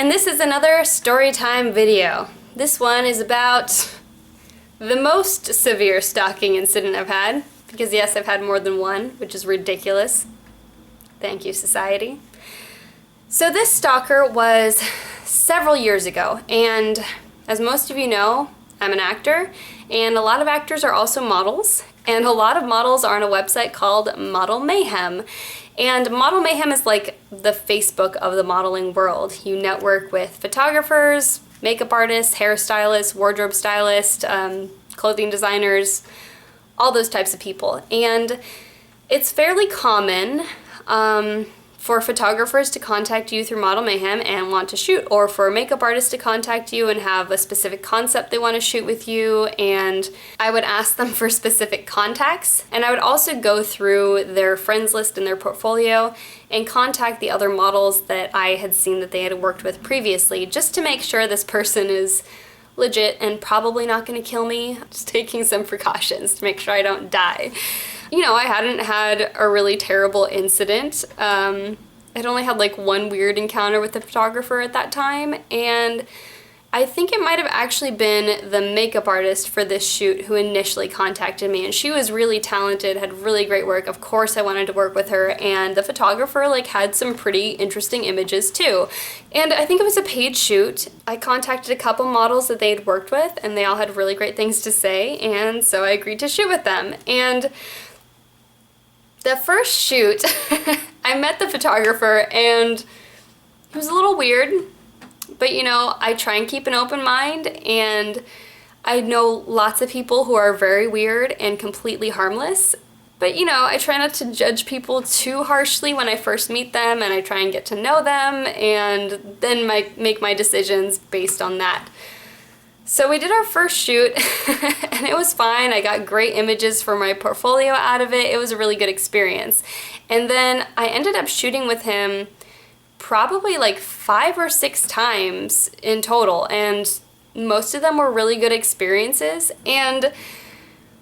and this is another story time video. This one is about the most severe stalking incident I've had, because yes, I've had more than one, which is ridiculous. Thank you, society. So this stalker was several years ago, and as most of you know, I'm an actor, and a lot of actors are also models, and a lot of models are on a website called Model Mayhem. And Model Mayhem is like the Facebook of the modeling world. You network with photographers, makeup artists, hairstylists, wardrobe stylists, clothing designers, all those types of people. And it's fairly common for photographers to contact you through Model Mayhem and want to shoot, or for makeup artists to contact you and have a specific concept they want to shoot with you, and I would ask them for specific contacts, and I would also go through their friends list and their portfolio and contact the other models that I had seen that they had worked with previously, just to make sure this person is legit and probably not going to kill me, just taking some precautions to make sure I don't die. You know, I hadn't had a really terrible incident. I'd only had like one weird encounter with the photographer at that time, and I think it might have actually been the makeup artist for this shoot who initially contacted me, and she was really talented, had really great work. Of course I wanted to work with her, and the photographer like had some pretty interesting images too. And I think it was a paid shoot. I contacted a couple models that they'd worked with, and they all had really great things to say, and so I agreed to shoot with them. And the first shoot, I met the photographer, and he was a little weird, but you know, I try and keep an open mind, and I know lots of people who are very weird and completely harmless, but you know, I try not to judge people too harshly when I first meet them, and I try and get to know them, and then make my decisions based on that. So we did our first shoot, and it was fine. I got great images for my portfolio out of it. It was a really good experience. And then I ended up shooting with him probably like 5 or 6 times in total, and most of them were really good experiences. And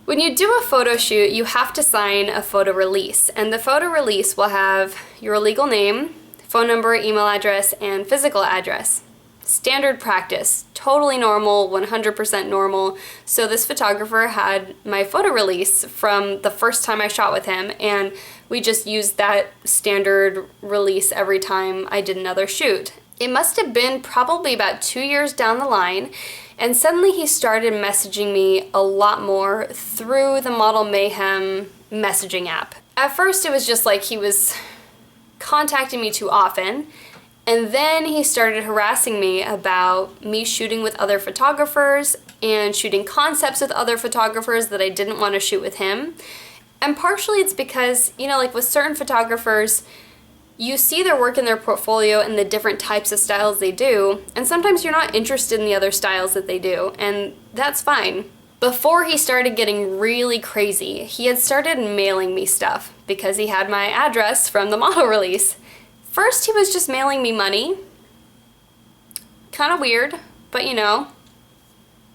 when you do a photo shoot, you have to sign a photo release, and the photo release will have your legal name, phone number, email address, and physical address. Standard practice, totally normal, 100% normal. So this photographer had my photo release from the first time I shot with him, and we just used that standard release every time I did another shoot. It must have been probably about 2 years down the line, and suddenly he started messaging me a lot more through the Model Mayhem messaging app. At first it was just like he was contacting me too often, and then he started harassing me about me shooting with other photographers and shooting concepts with other photographers that I didn't want to shoot with him. And partially it's because, you know, like with certain photographers, you see their work in their portfolio and the different types of styles they do, and sometimes you're not interested in the other styles that they do, and that's fine. Before he started getting really crazy, he had started mailing me stuff because he had my address from the model release. First, he was just mailing me money. Kind of weird, but you know,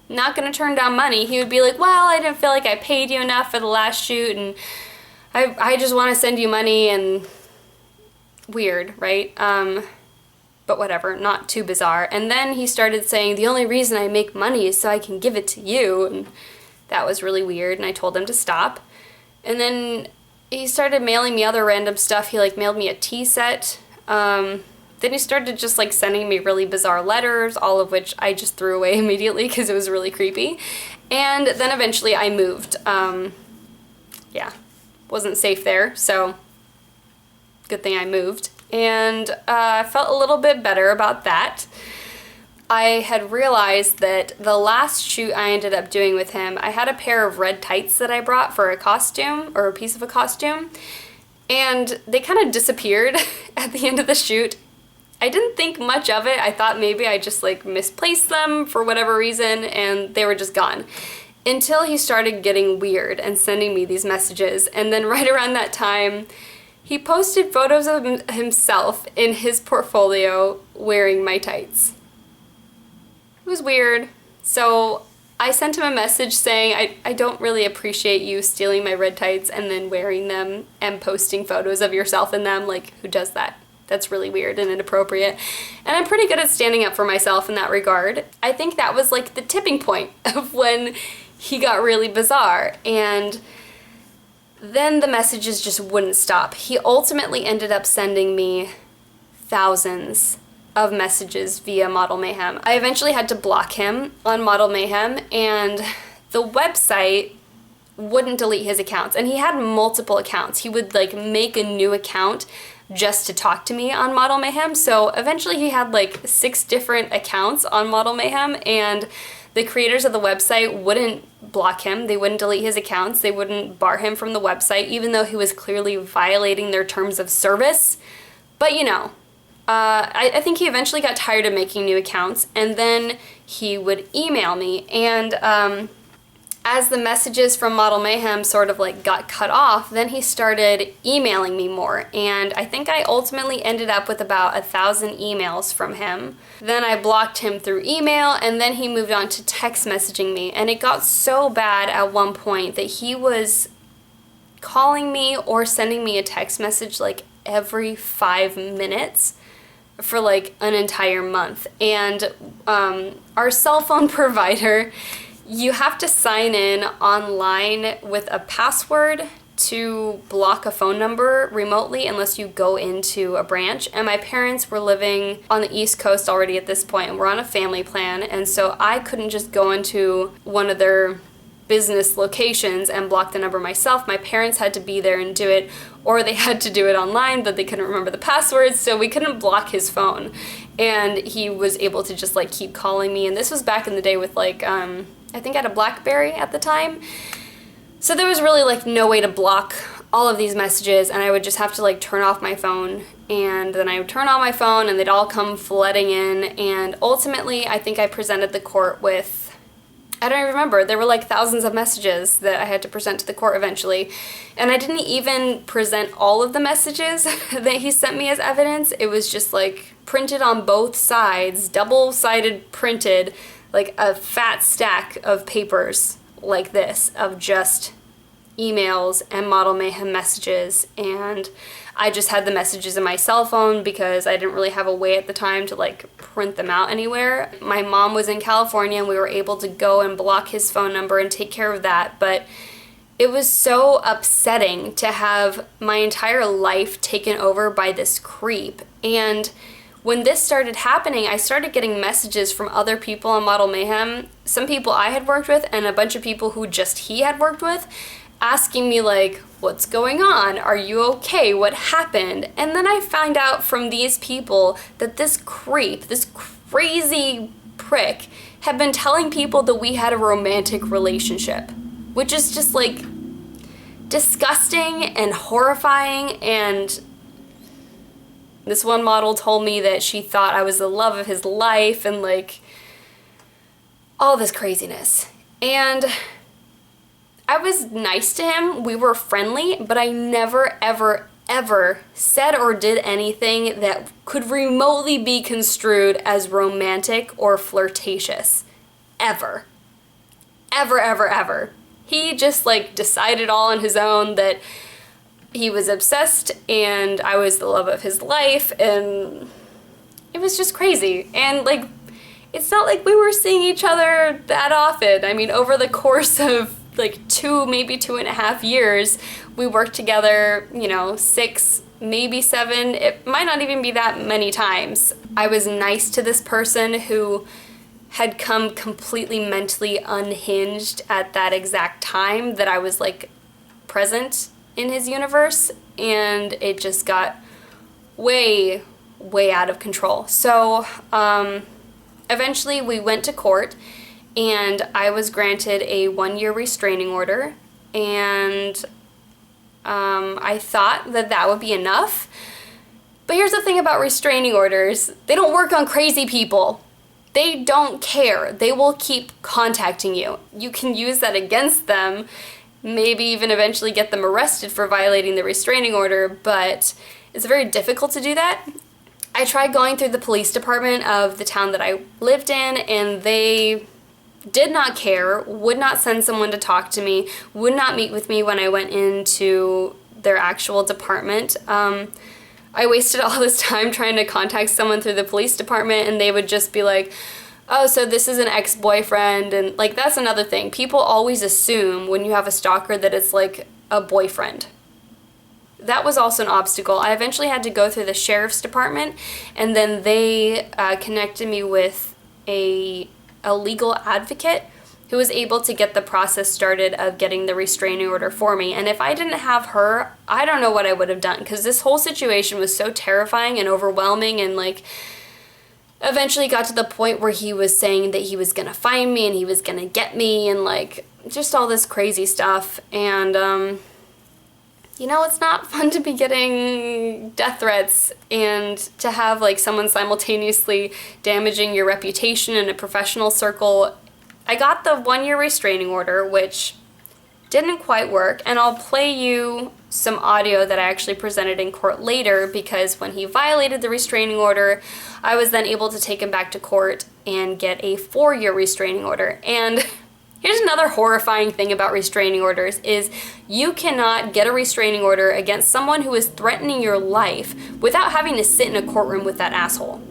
not gonna turn down money. He would be like, well, I didn't feel like I paid you enough for the last shoot, and I just want to send you money, and weird, right? But whatever, not too bizarre. And then he started saying, the only reason I make money is so I can give it to you, and that was really weird, and I told him to stop. And then he started mailing me other random stuff. He like mailed me a tea set. Then he started just like sending me really bizarre letters, all of which I just threw away immediately because it was really creepy. And then eventually I moved. Yeah, wasn't safe there, so good thing I moved. And I felt a little bit better about that. I had realized that the last shoot I ended up doing with him, I had a pair of red tights that I brought for a costume, or a piece of a costume, and they kind of disappeared at the end of the shoot. I didn't think much of it. I thought maybe I just like misplaced them for whatever reason, and they were just gone. Until he started getting weird and sending me these messages, and then right around that time, he posted photos of himself in his portfolio wearing my tights. It was weird. So I sent him a message saying, I don't really appreciate you stealing my red tights and then wearing them and posting photos of yourself in them. Like, who does that? that's really weird and inappropriate. And I'm pretty good at standing up for myself in that regard. I think that was like the tipping point of when he got really bizarre. And then the messages just wouldn't stop. He ultimately ended up sending me thousands of messages via Model Mayhem. I eventually had to block him on Model Mayhem, and the website wouldn't delete his accounts. And he had multiple accounts. He would like make a new account just to talk to me on Model Mayhem. So eventually he had like 6 different accounts on Model Mayhem, and the creators of the website wouldn't block him. They wouldn't delete his accounts. They wouldn't bar him from the website, even though he was clearly violating their terms of service. But you know, I think he eventually got tired of making new accounts, and then he would email me. And as the messages from Model Mayhem sort of like got cut off, then he started emailing me more. And I think I ultimately ended up with about 1,000 emails from him. Then I blocked him through email, and then he moved on to text messaging me. And it got so bad at one point that he was calling me or sending me a text message like every 5 minutes for like an entire month. And our cell phone provider, you have to sign in online with a password to block a phone number remotely unless you go into a branch. And my parents were living on the East Coast already at this point, and we're on a family plan, and so I couldn't just go into one of their business locations and block the number myself. My parents had to be there and do it, or they had to do it online, but they couldn't remember the passwords, so we couldn't block his phone. And he was able to just like keep calling me, and this was back in the day with like I think I had a BlackBerry at the time. So there was really like no way to block all of these messages, and I would just have to like turn off my phone, and then I would turn on my phone and they'd all come flooding in. And ultimately I think I presented the court with, I don't even remember, there were like thousands of messages that I had to present to the court eventually. And I didn't even present all of the messages that he sent me as evidence. It was just like printed on both sides, double-sided printed, like a fat stack of papers like this of just emails and Model Mayhem messages. And I just had the messages in my cell phone because I didn't really have a way at the time to like print them out anywhere. My mom was in California, and we were able to go and block his phone number and take care of that. But it was so upsetting to have my entire life taken over by this creep. And when this started happening, I started getting messages from other people on Model Mayhem, some people I had worked with and a bunch of people who just he had worked with, asking me like, what's going on? Are you okay? What happened? And then I found out from these people that this creep, this crazy prick, had been telling people that we had a romantic relationship, which is just like disgusting and horrifying. And this one model told me that she thought I was the love of his life, and like all this craziness. And I was nice to him, we were friendly, but I never ever ever said or did anything that could remotely be construed as romantic or flirtatious. Ever. Ever, ever, ever. He just like decided all on his own that he was obsessed and I was the love of his life, and it was just crazy. And like, it's not like we were seeing each other that often. I mean, over the course of like 2, maybe 2.5 years, we worked together, you know, 6, maybe 7, it might not even be that many times. I was nice to this person who had come completely mentally unhinged at that exact time that I was like present in his universe, and it just got way, way out of control. So eventually we went to court, and I was granted a 1-year restraining order, and I thought that that would be enough. But here's the thing about restraining orders: they don't work on crazy people. They don't care. They will keep contacting you. You can use that against them, maybe even eventually get them arrested for violating the restraining order, but it's very difficult to do that. I tried going through the police department of the town that I lived in, and they did not care, would not send someone to talk to me, would not meet with me when I went into their actual department. I wasted all this time trying to contact someone through the police department, and they would just be like, oh, so this is an ex-boyfriend, and like that's another thing. People always assume when you have a stalker that it's like a boyfriend. That was also an obstacle. I eventually had to go through the sheriff's department, and then they connected me with a legal advocate who was able to get the process started of getting the restraining order for me. And if I didn't have her, I don't know what I would have done, because this whole situation was so terrifying and overwhelming, and like eventually got to the point where he was saying that he was gonna find me and he was gonna get me, and like just all this crazy stuff. And you know, it's not fun to be getting death threats and to have like someone simultaneously damaging your reputation in a professional circle. I got the 1-year restraining order, which didn't quite work, and I'll play you some audio that I actually presented in court later, because when he violated the restraining order, I was then able to take him back to court and get a 4-year restraining order. And here's another horrifying thing about restraining orders is you cannot get a restraining order against someone who is threatening your life without having to sit in a courtroom with that asshole.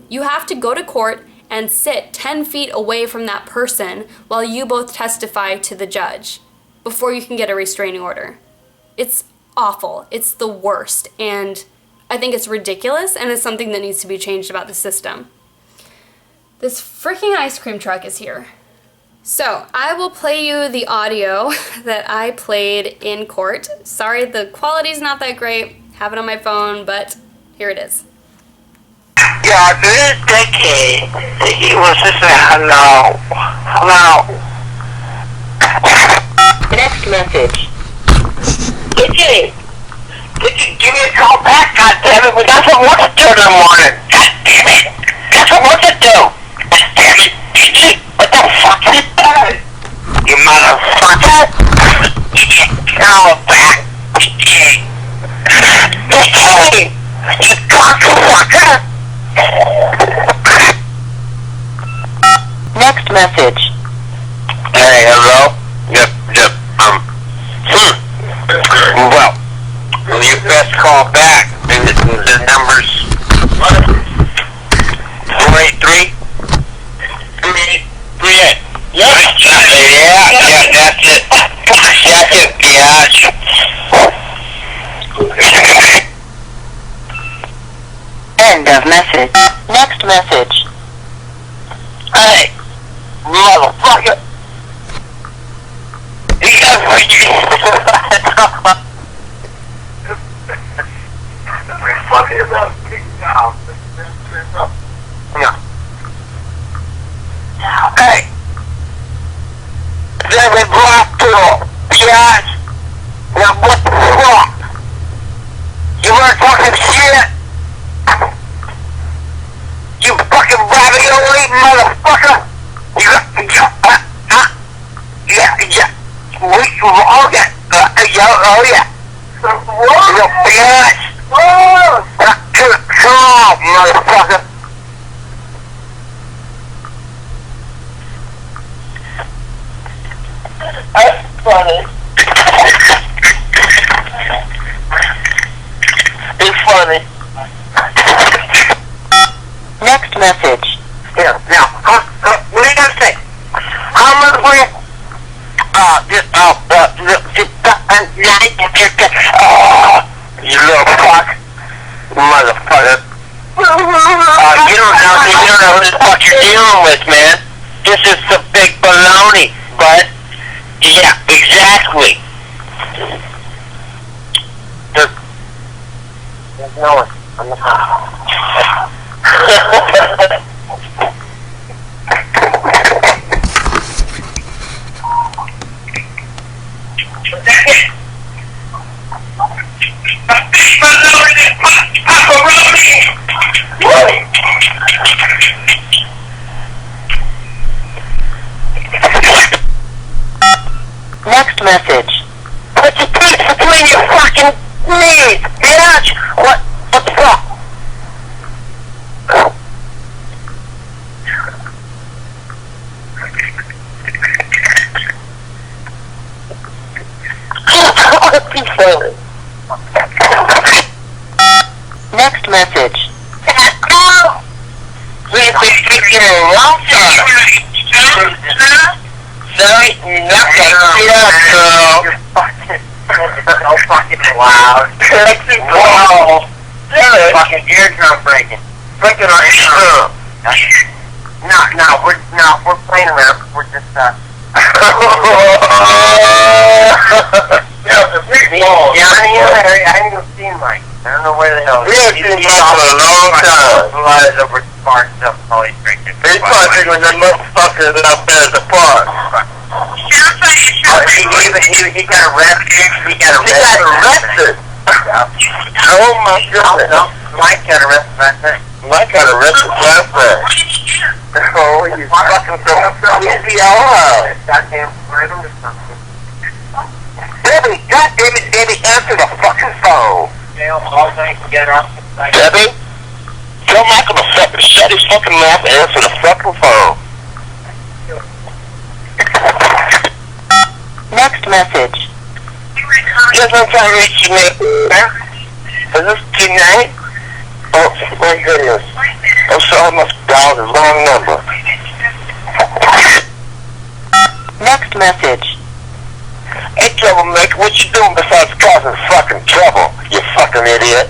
You have to go to court and sit 10 feet away from that person while you both testify to the judge before you can get a restraining order. It's awful. It's the worst. And I think it's ridiculous, and it's something that needs to be changed about the system. This freaking ice cream truck is here. So I will play you the audio that I played in court. Sorry, the quality's not that great. Have it on my phone, but here it is. Yeah, this decade, he was just saying hello. Next message. Dickie, give me a call back, goddammit. We got some work to do in the morning. Goddammit. Got some work to do. Goddammit. Dickie, what the fuck is that? You motherfucker. Call back. Dickie. You cocksucker. Next message. Hey, hello? Yep. Well, you best call back. The number's 483 38. Yeah, that's it. End of message. Next message. Hey, motherfucker. Hey, there's a black girl. Yes. Now what the fuck? You wanna talking shit? You fucking ravioli motherfucker! Yeah. Oh yeah. You bitch! Come on, motherfucker! That's funny. It's funny. Next message. Here, now, what are you gonna say? How much were you? You little fuck. Motherfucker. You don't know who the fuck you're dealing with, man. This is some big baloney, bud. Yeah, exactly. There's no one. I'm not. Next message. Put your teeth between your fucking knees, bitch! What the fuck? message. No! We've been speaking a long time. Sorry, you're not gonna get up, girl. You're fucking so fucking loud. Whoa! Fucking eardrum breaking. Breaking our eardrum. No, we're playing around. We're just, I ain't even seen Mike. I don't know where the hell he is. We haven't seen Mike for a long time. Lies over bar stuff, probably drinking. He's probably drinking with that motherfucker that up there at the park. He got arrested. He got arrested? Oh my goodness. Mike got arrested last night. Mike got arrested last night. Oh, you fucking so easy, alright. Goddamn freedom or something. Debbie, Debbie, answer the fucking phone. All night to get off the site. Debbie, tell Michael to fucking shut his fucking mouth and answer the fucking phone. Next message. Yes, I'm trying to reach you, man. Is this tonight? Oh, my goodness. I'm sorry, I must dial the wrong number. Next message. Hey, troublemaker, what you doing besides causing fucking trouble, you fucking idiot?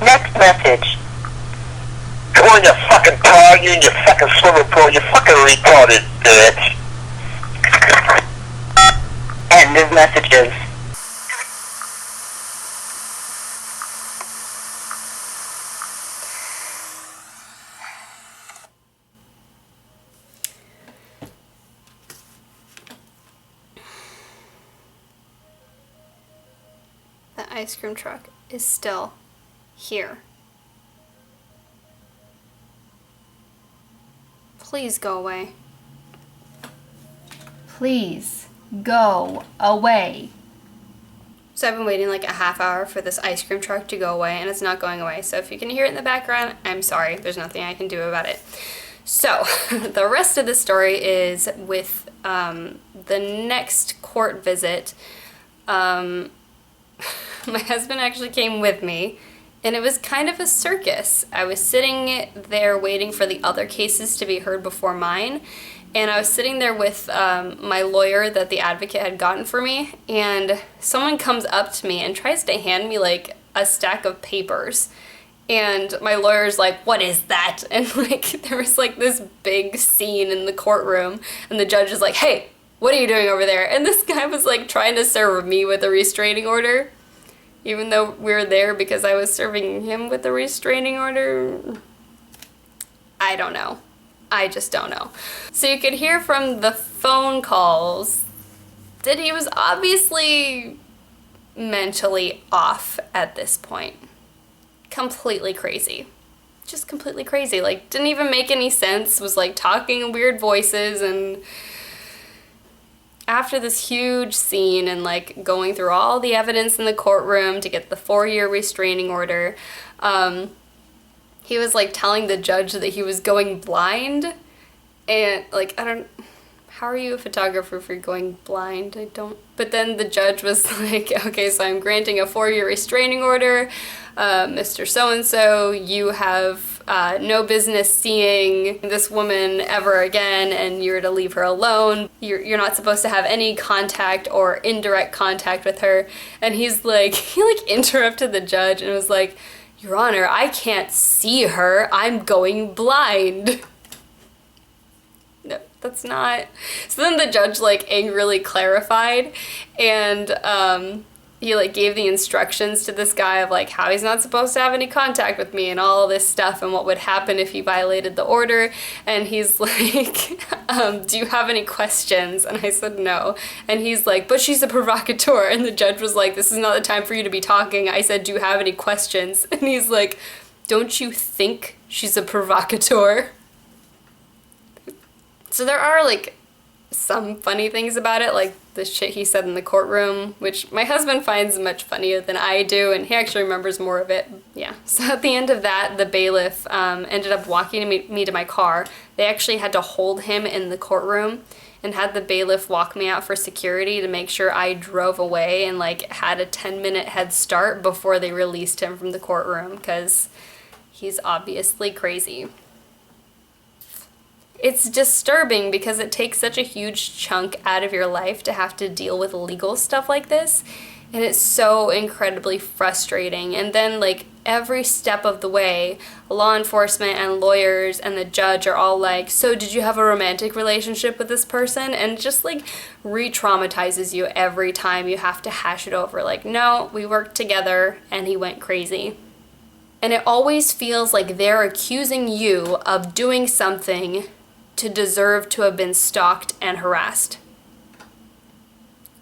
Next message. Come on, you fucking car, you and your fucking swimming pool, you fucking retarded bitch. End of messages. The ice cream truck is still here. Please go away. Please go away. So I've been waiting like a half hour for this ice cream truck to go away, and it's not going away. So if you can hear it in the background, I'm sorry. There's nothing I can do about it. So the rest of the story is with the next court visit. My husband actually came with me, and it was kind of a circus. I was sitting there waiting for the other cases to be heard before mine, and I was sitting there with my lawyer that the advocate had gotten for me, and someone comes up to me and tries to hand me like a stack of papers. And my lawyer's like, "What is that?" And like there was like this big scene in the courtroom, and the judge is like, "Hey, what are you doing over there?" And this guy was like trying to serve me with a restraining order, even though we were there because I was serving him with a restraining order. I don't know. I just don't know. So you could hear from the phone calls that he was obviously mentally off at this point. Completely crazy. Just completely crazy. Like, didn't even make any sense. Was like talking in weird voices, and after this huge scene and like going through all the evidence in the courtroom to get the 4-year restraining order, he was like telling the judge that he was going blind, and like, how are you a photographer if you're going blind? I don't. But then the judge was like, "Okay, so I'm granting a 4-year restraining order. Mr. So-and-so, you have no business seeing this woman ever again, and you're to leave her alone. You're not supposed to have any contact or indirect contact with her." And he's like, he like interrupted the judge and was like, "Your Honor, I can't see her. I'm going blind." No, that's not. So then the judge like angrily clarified, and he like gave the instructions to this guy of like how he's not supposed to have any contact with me and all this stuff and what would happen if he violated the order. And he's like, "Do you have any questions?" And I said no. And he's like, "But she's a provocateur." And the judge was like, "This is not the time for you to be talking. I said, do you have any questions?" And he's like, "Don't you think she's a provocateur?" So there are like some funny things about it, like the shit he said in the courtroom, which my husband finds much funnier than I do, and he actually remembers more of it. Yeah. So at the end of that, the bailiff ended up walking me to my car. They actually had to hold him in the courtroom and had the bailiff walk me out for security to make sure I drove away and like had a 10-minute head start before they released him from the courtroom, because he's obviously crazy. It's disturbing because it takes such a huge chunk out of your life to have to deal with legal stuff like this, and it's so incredibly frustrating. And then like every step of the way, law enforcement and lawyers and the judge are all like, so did you have a romantic relationship with this person? And it just like re-traumatizes you every time you have to hash it over. Like, no, we worked together and he went crazy. And it always feels like they're accusing you of doing something to deserve to have been stalked and harassed.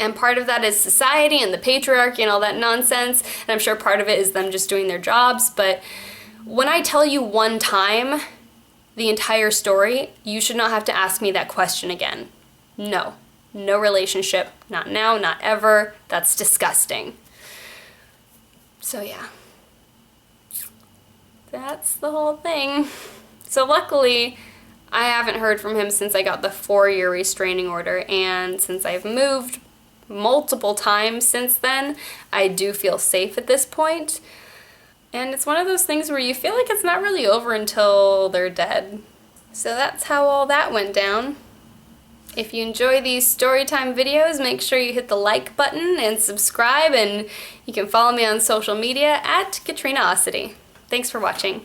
And part of that is society and the patriarchy and all that nonsense, and I'm sure part of it is them just doing their jobs, but when I tell you one time the entire story, you should not have to ask me that question again. No. No relationship. Not now, not ever. That's disgusting. So yeah. That's the whole thing. So luckily, I haven't heard from him since I got the 4-year restraining order, and since I've moved multiple times since then, I do feel safe at this point. And it's one of those things where you feel like it's not really over until they're dead. So that's how all that went down. If you enjoy these storytime videos, make sure you hit the like button and subscribe, and you can follow me on social media at Katrinaosity. Thanks for watching.